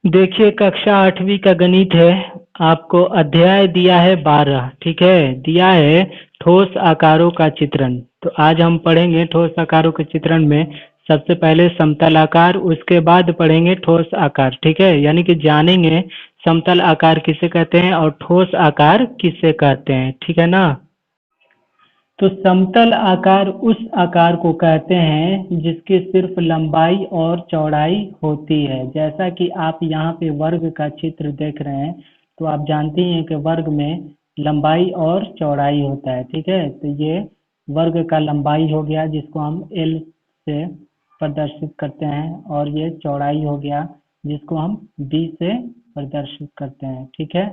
देखिए कक्षा 8वीं का गणित है। आपको अध्याय दिया है 12, ठीक है। दिया है ठोस आकारों का चित्रण। तो आज हम पढ़ेंगे ठोस आकारों के चित्रण में सबसे पहले समतल आकार, उसके बाद पढ़ेंगे ठोस आकार, ठीक है। यानी कि जानेंगे समतल आकार किसे कहते हैं और ठोस आकार किसे कहते हैं, ठीक है ना। तो समतल आकार उस आकार को कहते हैं जिसकी सिर्फ लंबाई और चौड़ाई होती है। जैसा कि आप यहाँ पे वर्ग का चित्र देख रहे हैं, तो आप जानते हैं कि वर्ग में लंबाई और चौड़ाई होता है, ठीक है। तो ये वर्ग का लंबाई हो गया जिसको हम एल से प्रदर्शित करते हैं, और ये चौड़ाई हो गया जिसको हम बी से प्रदर्शित करते हैं, ठीक है।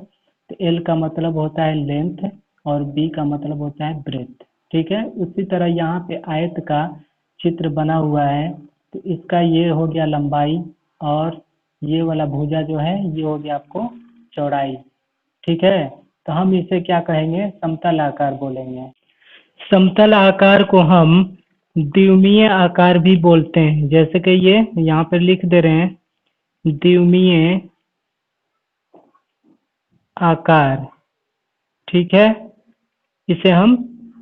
तो एल का मतलब होता है लेंथ और बी का मतलब होता है ब्रेथ, ठीक है। उसी तरह यहाँ पे आयत का चित्र बना हुआ है, तो इसका ये हो गया लंबाई, और ये वाला भुजा जो है ये हो गया आपको चौड़ाई, ठीक है। तो हम इसे क्या कहेंगे, समतल आकार बोलेंगे। समतल आकार को हम द्विमीय आकार भी बोलते हैं, जैसे कि ये यहाँ पर लिख दे रहे हैं, द्विमीय आकार, ठीक है। इसे हम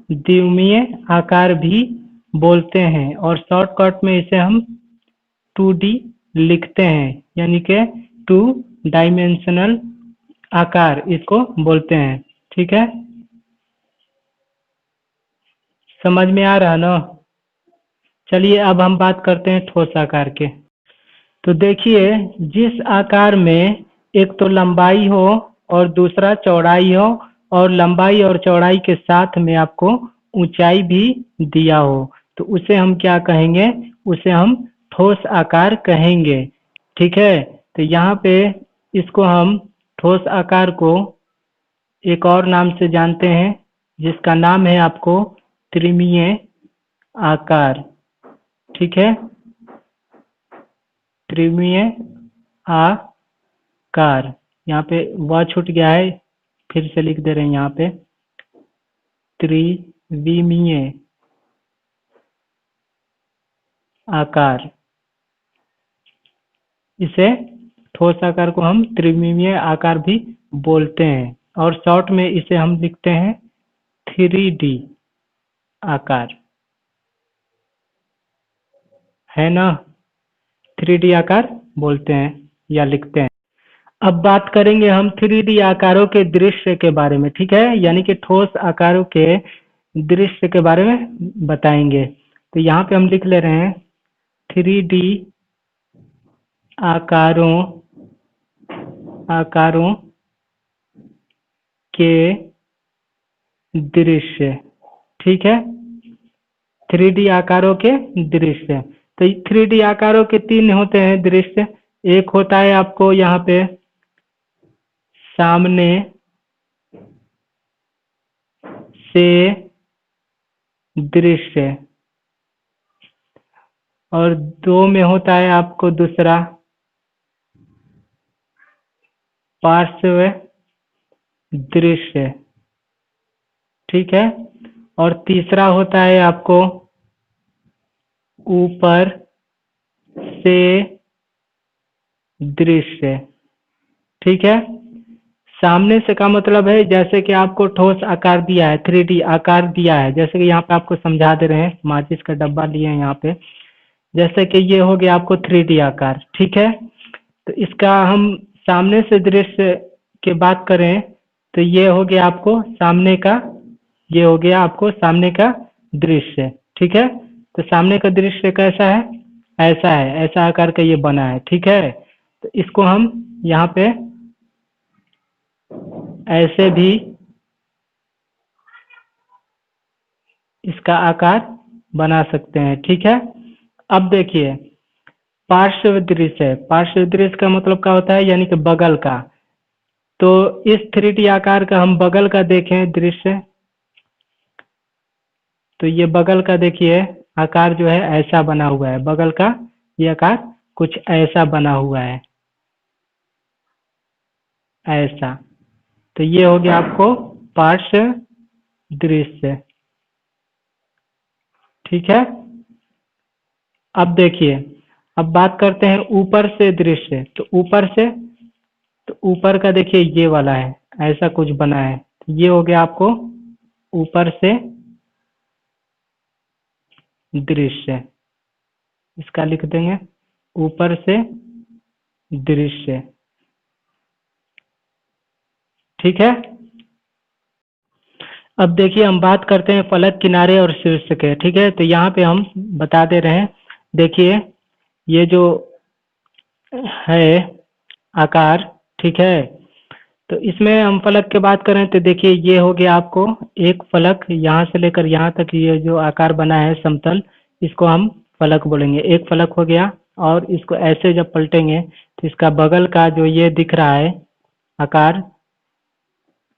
द्विमीय आकार भी बोलते हैं, और शॉर्टकट में इसे हम 2D लिखते हैं, यानी कि 2 डायमेंशनल आकार इसको बोलते हैं, ठीक है। समझ में आ रहा ना। चलिए अब हम बात करते हैं ठोस आकार के। तो देखिए, जिस आकार में एक तो लंबाई हो और दूसरा चौड़ाई हो, और लंबाई और चौड़ाई के साथ में आपको ऊंचाई भी दिया हो, तो उसे हम क्या कहेंगे, उसे हम ठोस आकार कहेंगे, ठीक है। तो यहाँ पे इसको हम ठोस आकार को एक और नाम से जानते हैं, जिसका नाम है आपको त्रिमीय आकार, ठीक है। त्रिमीय आकार, यहाँ पे वह छूट गया है, फिर से लिख दे रहे हैं यहाँ पे, त्रिविमीय आकार। इसे ठोस आकार को हम त्रिविमीय आकार भी बोलते हैं, और शॉर्ट में इसे हम लिखते हैं 3D आकार, है ना। 3D आकार बोलते हैं या लिखते हैं। अब बात करेंगे हम 3D आकारों के दृश्य के बारे में, ठीक है। यानी कि ठोस आकारों के दृश्य के बारे में बताएंगे। तो यहाँ पे हम लिख ले रहे हैं 3D आकारों आकारों के दृश्य, ठीक है। 3D आकारों के दृश्य। तो 3D आकारों के 3 होते हैं दृश्य। एक होता है आपको यहाँ पे सामने से दृश्य, और 2 में होता है आपको दूसरा पार्श्व दृश्य, ठीक है। और तीसरा होता है आपको ऊपर से दृश्य, ठीक है। सामने से का मतलब है, जैसे कि आपको ठोस आकार दिया है, 3D आकार दिया है, जैसे कि यहाँ पे आपको समझा दे रहे हैं, माचिस का डब्बा लिए हैं यहाँ पे, जैसे कि ये हो गया आपको 3D आकार, ठीक है। तो इसका हम सामने से दृश्य की बात करें, तो ये हो गया आपको सामने का, ये हो गया आपको सामने का दृश्य, ठीक है। तो सामने का दृश्य कैसा है, ऐसा है, ऐसा आकार का ये बना है, ठीक है। तो इसको हम यहाँ पे ऐसे भी इसका आकार बना सकते हैं, ठीक है। अब देखिए पार्श्व दृश्य, पार्श्व दृश्य का मतलब क्या होता है, यानी कि बगल का। तो इस 3D आकार का हम बगल का देखें दृश्य, तो ये बगल का देखिए आकार जो है ऐसा बना हुआ है, बगल का ये आकार कुछ ऐसा बना हुआ है, ऐसा। तो ये हो गया आपको पार्श्व दृश्य, ठीक है। अब देखिए अब बात करते हैं ऊपर से दृश्य। तो ऊपर से, तो ऊपर का देखिए ये वाला है, ऐसा कुछ बना है, तो ये हो गया आपको ऊपर से दृश्य। इसका लिख देंगे ऊपर से दृश्य। ठीक है। अब देखिए हम बात करते हैं फलक, किनारे और शीर्ष के। ठीक है, तो यहाँ पे हम बता दे रहे हैं। देखिए ये जो है आकार, ठीक है, तो इसमें हम फलक की बात करें तो देखिए ये हो गया आपको एक फलक, यहाँ से लेकर यहाँ तक ये जो आकार बना है समतल, इसको हम फलक बोलेंगे। एक फलक हो गया। और इसको ऐसे जब पलटेंगे तो इसका बगल का जो ये दिख रहा है आकार,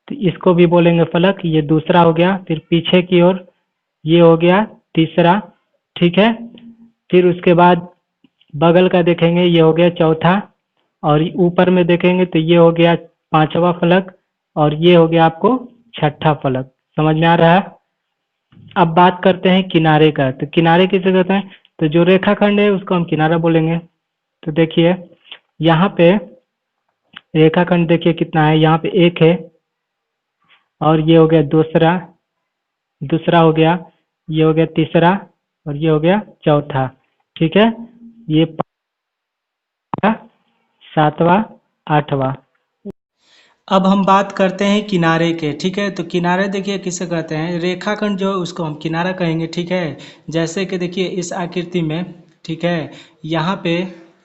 तो इसको भी बोलेंगे फलक। ये दूसरा हो गया। फिर पीछे की ओर ये हो गया तीसरा। ठीक है। फिर उसके बाद बगल का देखेंगे, ये हो गया चौथा। और ऊपर में देखेंगे तो ये हो गया पांचवा फलक। और ये हो गया आपको छठा फलक। समझ में आ रहा है। अब बात करते हैं किनारे का। तो किनारे किसे कहते हैं? तो जो रेखाखंड है उसको हम किनारा बोलेंगे। तो देखिए यहाँ पे रेखाखंड देखिए कितना है, यहाँ पे एक है, और ये हो गया दूसरा, दूसरा हो गया, ये हो गया तीसरा, और ये हो गया चौथा। ठीक है। ये सातवां, आठवां। अब हम बात करते हैं किनारे के। ठीक है, तो किनारे देखिए किसे कहते हैं? रेखाखंड जो है उसको हम किनारा कहेंगे। ठीक है, जैसे कि देखिए इस आकृति में, ठीक है, यहाँ पे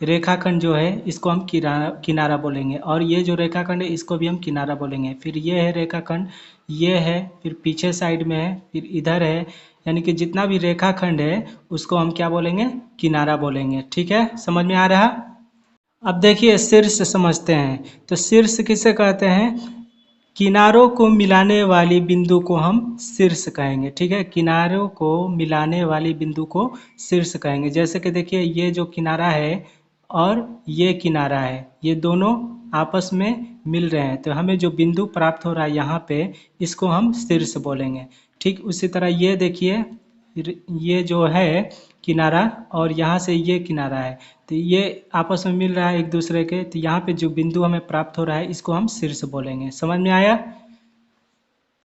रेखाखंड जो है इसको हम किनारा किनारा बोलेंगे। और ये जो रेखाखंड है इसको भी हम किनारा बोलेंगे। फिर ये है रेखाखंड, ये है, फिर पीछे साइड में है, फिर इधर है, यानी कि जितना भी रेखाखंड है उसको हम क्या बोलेंगे? किनारा बोलेंगे। ठीक है, समझ में आ रहा? अब देखिए शीर्ष समझते हैं। तो शीर्ष किसे कहते हैं? किनारों को मिलाने वाली बिंदु को हम शीर्ष कहेंगे। ठीक है, किनारों को मिलाने वाली बिंदु को शीर्ष कहेंगे। जैसे कि देखिए ये जो किनारा है और ये किनारा है, ये दोनों आपस में मिल रहे हैं, तो हमें जो बिंदु प्राप्त हो रहा है यहाँ पे, इसको हम शीर्ष बोलेंगे। ठीक उसी तरह ये देखिए, ये जो है किनारा और यहाँ से ये किनारा है, तो ये आपस में मिल रहा है एक दूसरे के, तो यहाँ पे जो बिंदु हमें प्राप्त हो रहा है इसको हम शीर्ष बोलेंगे। समझ में आया?